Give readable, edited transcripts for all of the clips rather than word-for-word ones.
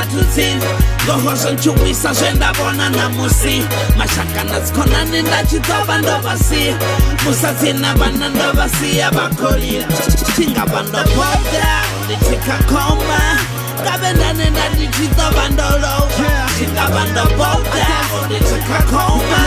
kwatutin ngohosha nchuwisa shenda bona namusi mashakana zikhonani ndachitoba ndobasi musathina bana ndobasi abakholi tingabantu boda ndichika khoma kabendane ndachitoba ndoloba tingabantu boda ndichika khoma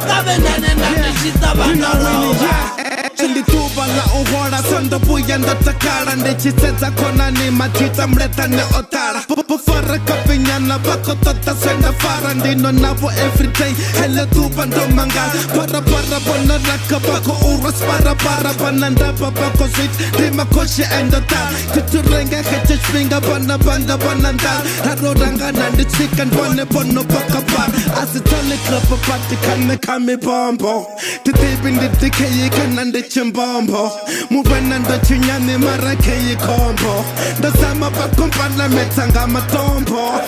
kabendane ndachitoba ndoloba Chindituba la uhora sondo buya ndatakara ndichisetsa khonani matita mletane otara Bufara kapinyana bako tota senda fara ndino nabo everyday hele tuba ndomanga Para bona raka bako uras para Banandaba bako sweet rima koshi endota Tuturenga heche spinga bana banda bananda Haroranga nandi chicken bone bono baka bar Asitole club party kame bombo Titibi nditikeyi kanandi chimbombo Mubenanda chinyani marakeyi kombo Ndasama bakumpana metanga matombo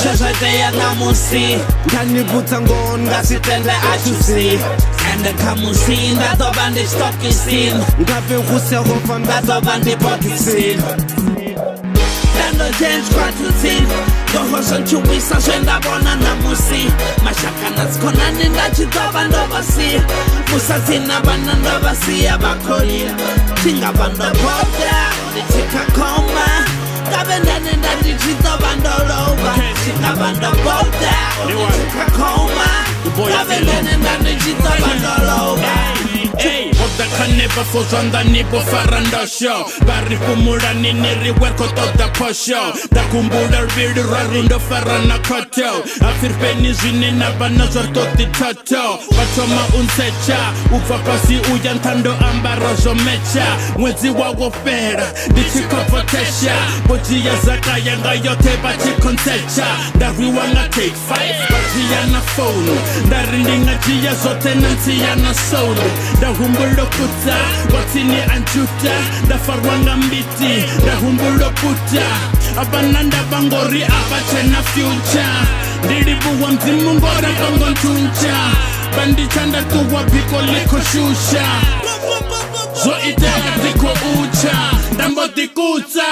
Shashadeya namusi Ndani butangon ngasitende achusi Ende kamusi ndatoba ndishtokisin Ngabe huse hofan ndatoba ndipokisin Tendo change kwatutin ngohosha nchuwisa shenda bona namusi mashakana zikhonani ndachitoba ndobasi musathina bana ndobasi abakholi tingabantu boda ndichika khoma kabendane ndachitoba ndoloba tingabantu boda ndichika khoma kabendane ndachitoba ndoloba Ey, oda kaneba fozanda nibo faranda show Bari kumura niniri werko toda posho Da kumbura viri rarundo farana koto Afir peni zini nabana zortoti toto Batoma unsecha, ufa pasi uyantando ambarazo mecha Mwezi wawo fera, dichikopotesha Bojia zakaya ngayote bachikonsecha Dari wanga take 5, bajia na phone Dari ndinga jia zote nantiya na soul Da humbulo puta, watini anjuta Da farwanga mbiti, da humbulo puta Abananda bangori abache na future Diribu wa mzimu ngora bongo ntuncha Bandi chanda tuwa piko liko shusha Zo idea diko ucha, dambo dikuta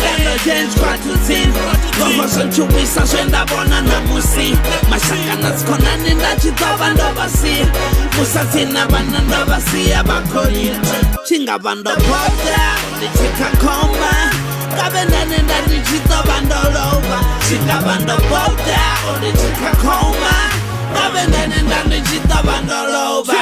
Tendo change kwatutin ngohosha nchuwisa shenda bona namusi mashakana zikhonani ndachitoba ndobasi musathina bana ndobasi abakholi tingabantu boda ndichika khoma kabendane ndachitoba ndoloba tingabantu boda ndichika khoma kabendane ndachitoba ndoloba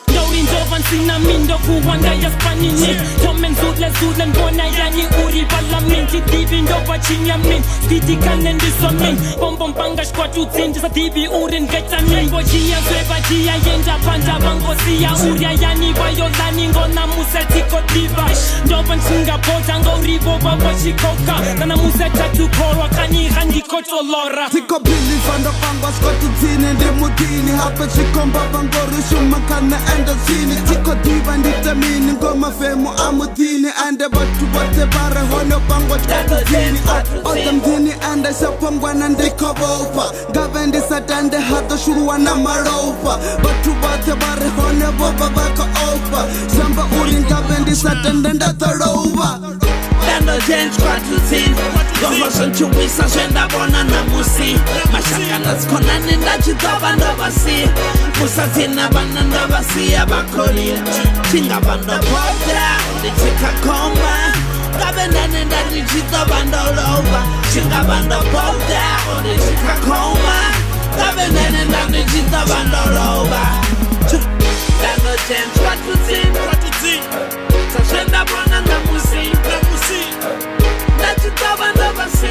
Dorin dovan sina mindo kuwanda ya spanini Tomen zudle ngona yani uri balamin Titibi ndova chinyamin Stiti kanen disomin Bombom bangash kwa tutin Jasa tibi urin getamin Bojia zweba jia yenja panja bangosia Uria yani vayolani ngona musetiko diva Dovan singa bota ngoribo baba chikoka Kana museta tukorwa kani randi kotolora Tiko bili fando pangwa skotu tine ndi mutini Hapa chikomba bangori shumakana enda zini Tiko diva nditamini ngoma femu amutini Ande batu bote bare hono pangwa skotu tini Ota mdini ande shapangwana ndiko bofa Gavendi satande hato shuruwa na marofa Batu bote bare hono boba baka ofa Samba urin gavendi satande ndatoroba Tendo change kwatutin ngohosha nchuwisa shenda bona namusi mashakana zikhonani ndachitoba ndobasi musathina bana ndobasi abakholi tingabantu boda ndichika khoma kabendane ndachitoba ndoloba tingabantu boda ndichika khoma kabendane ndachitoba ndoloba Tendo change kwatutin shenda bona namusi ndachitoba ndobasi